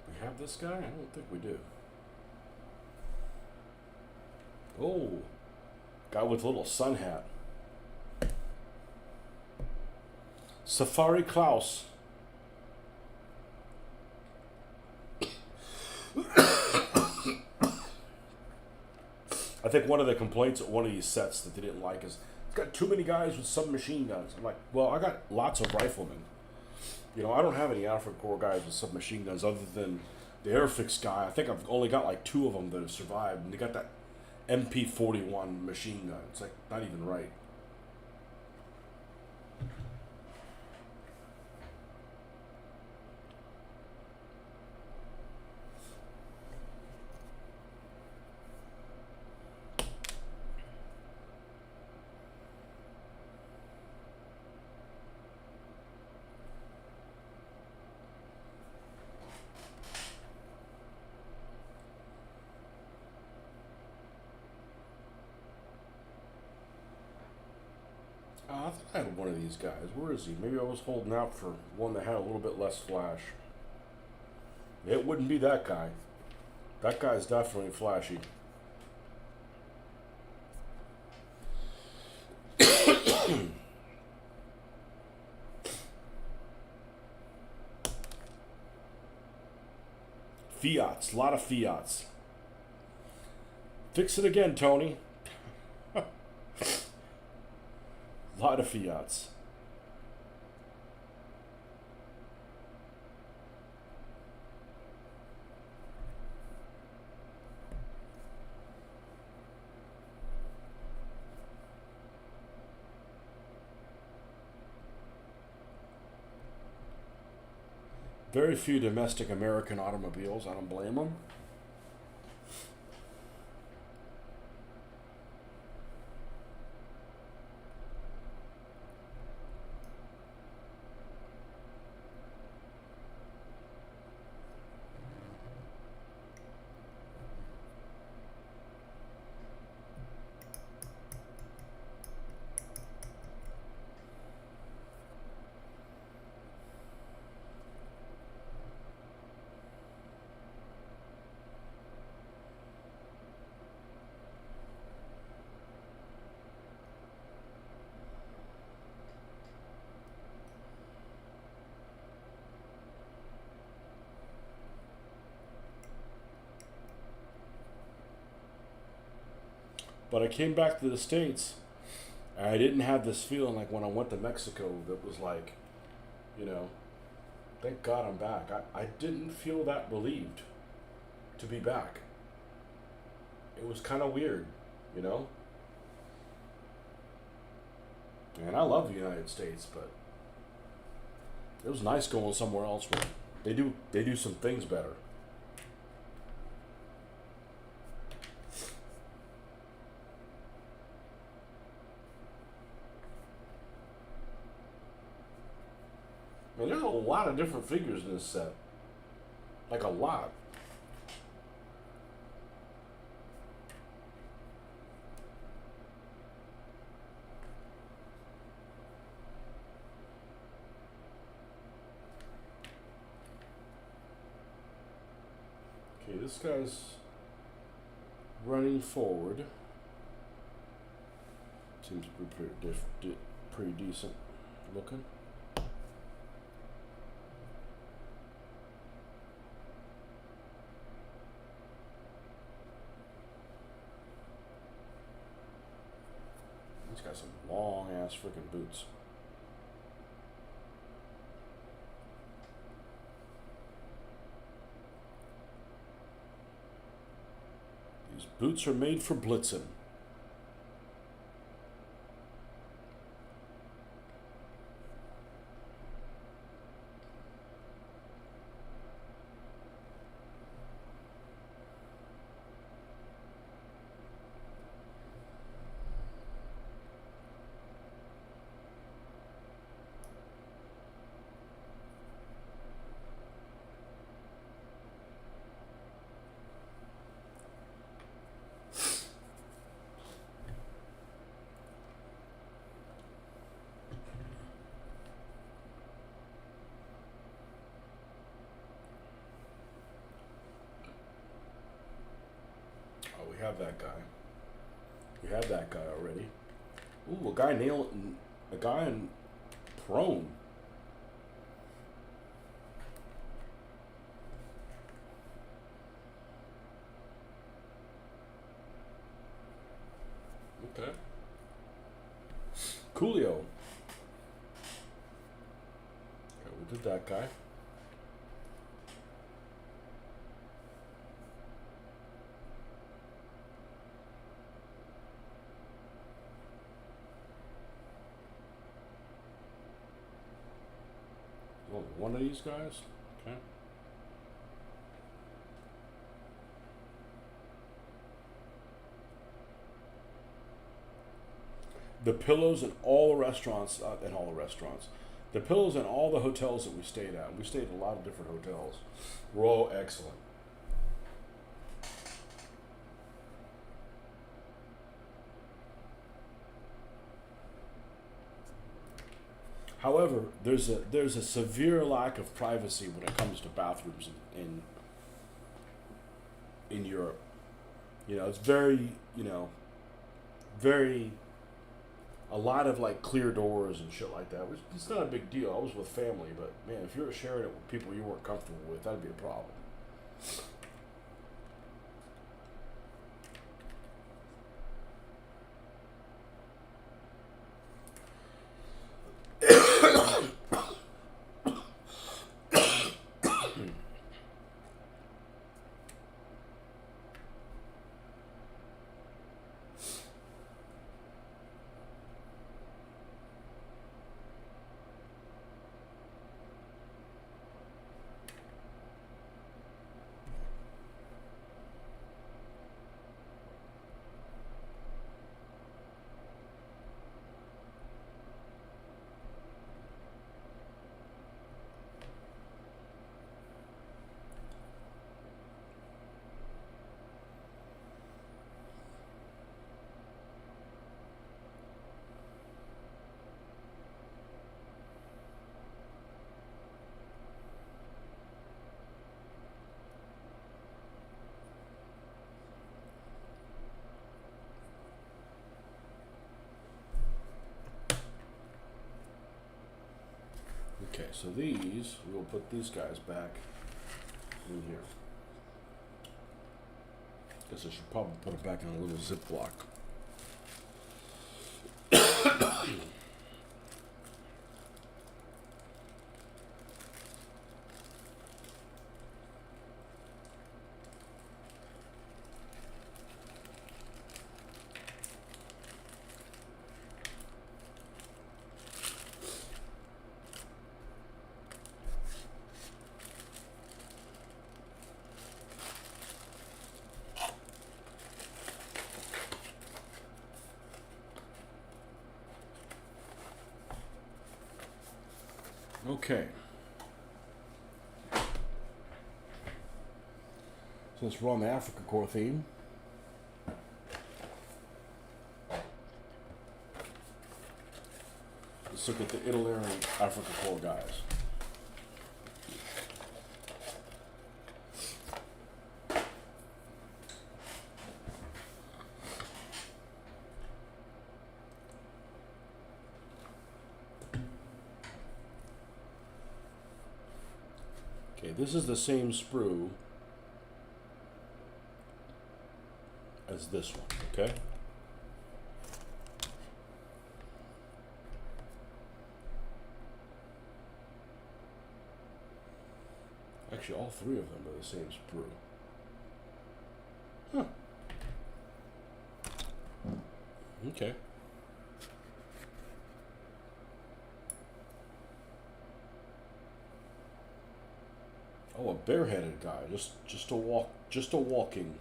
We have this guy? I don't think we do. Oh, guy with a little sun hat. Safari Klaus. I think one of the complaints at one of these sets that they didn't like is it's got too many guys with submachine guns. I'm like, well, I got lots of riflemen. I don't have any Alfred Corps guys with submachine guns other than the Airfix guy. I think I've only got like 2 of them that have survived, and they got that MP-41 machine gun. It's like not even right. I think I had one of these guys. Where is he? Maybe I was holding out for one that had a little bit less flash. It wouldn't be that guy. That guy's definitely flashy. Fiats. A lot of Fiats. Fix it again, Tony. A lot of Fiats. Very few domestic American automobiles. I don't blame them. But I came back to the States, and I didn't have this feeling like when I went to Mexico that was like, thank God I'm back. I didn't feel that relieved to be back. It was kind of weird, And I love the United States, but it was nice going somewhere else where they do some things better. I mean, there's a lot of different figures in this set. Like a lot. Okay, this guy's running forward. Seems to be pretty decent looking. He's got some long ass freaking boots. These boots are made for blitzing. Oh, we have that guy. We have that guy already. Ooh, a guy in prone. Okay. Coolio. Okay, we did that guy. Oh, one of these guys? Okay. The pillows in all the restaurants, the pillows in all the hotels that we stayed at. We stayed at a lot of different hotels. Were all excellent. However, there's a severe lack of privacy when it comes to bathrooms in Europe. You know, it's very very a lot of like clear doors and shit like that. Which it's not a big deal. I was with family, but man, if you're sharing it with people you weren't comfortable with, that'd be a problem. Okay, so we'll put these guys back in here. Guess I should probably put it back in a little Ziploc. Okay. Since we're on the Africa core theme, let's look at the Italy Africa core guys. Okay, this is the same sprue as this one, okay? Actually, all three of them are the same sprue. Huh. Okay. Oh, a bareheaded guy, just a walking.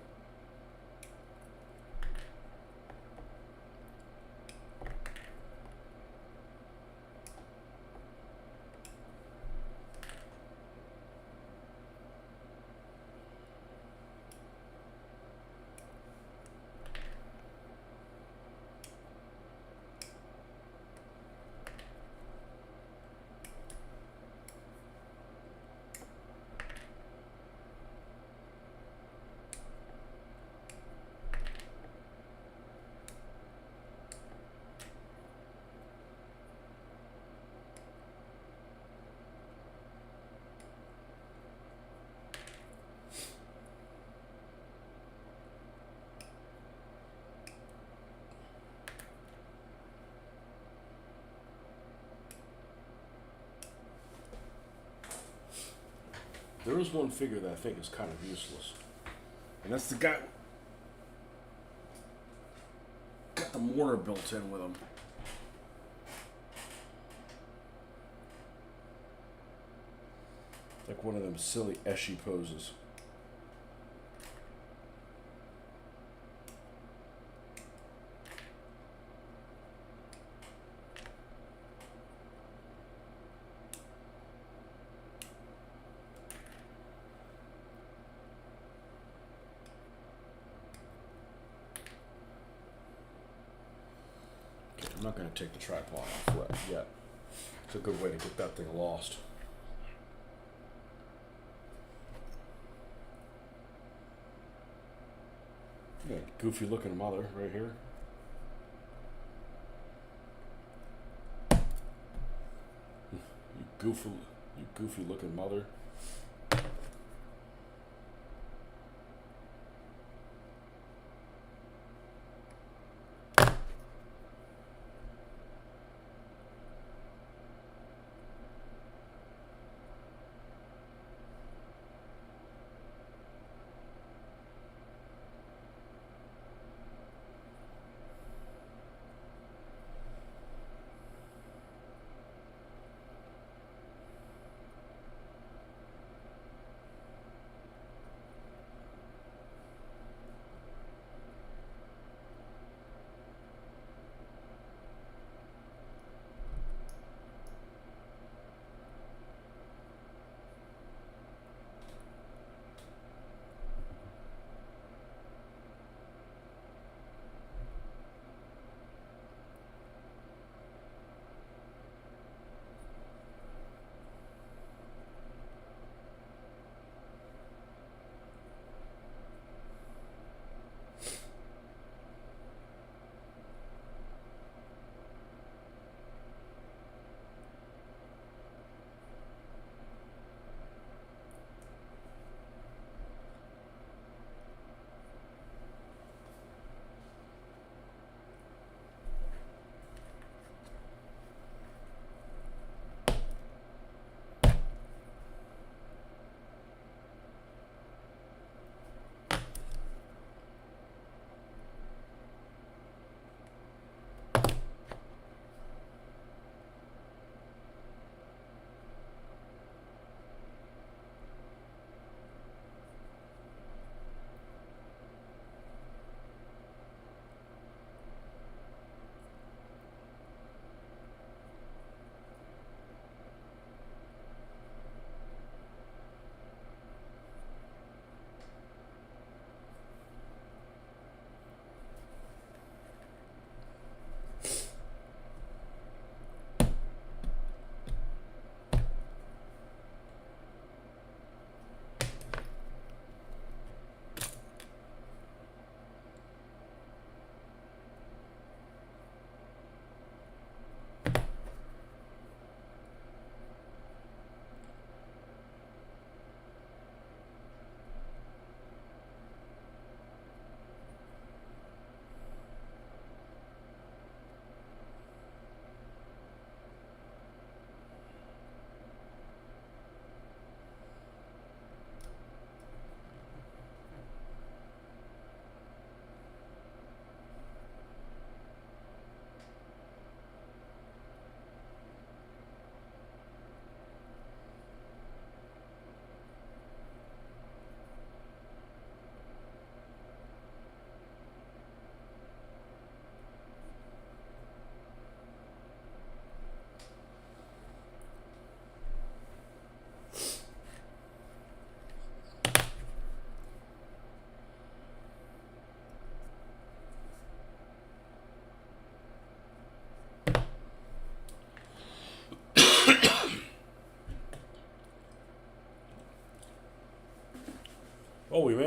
There is one figure that I think is kind of useless, and that's the guy got the mortar built in with him. Like one of them silly Eshy poses. Okay, I'm not going to take the tripod off yet. It's a good way to get that thing lost. Yeah, goofy looking mother right here. You goofy looking mother.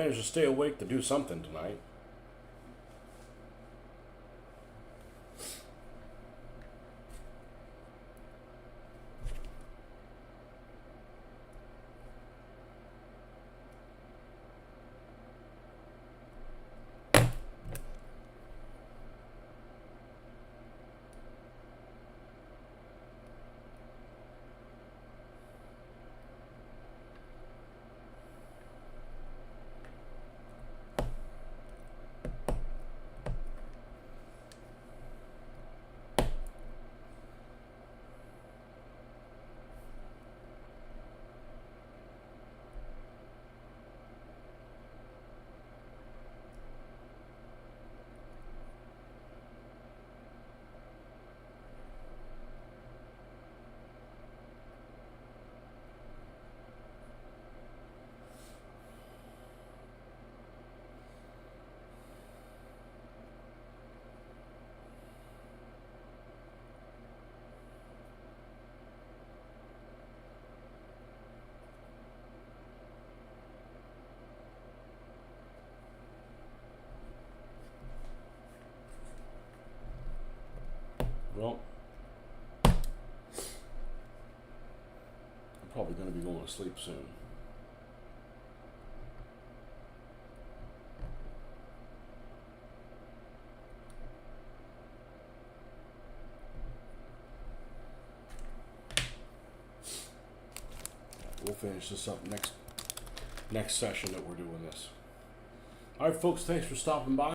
managed to stay awake to do something tonight. Well, I'm probably going to be going to sleep soon. We'll finish this up next session that we're doing this. All right, folks, thanks for stopping by.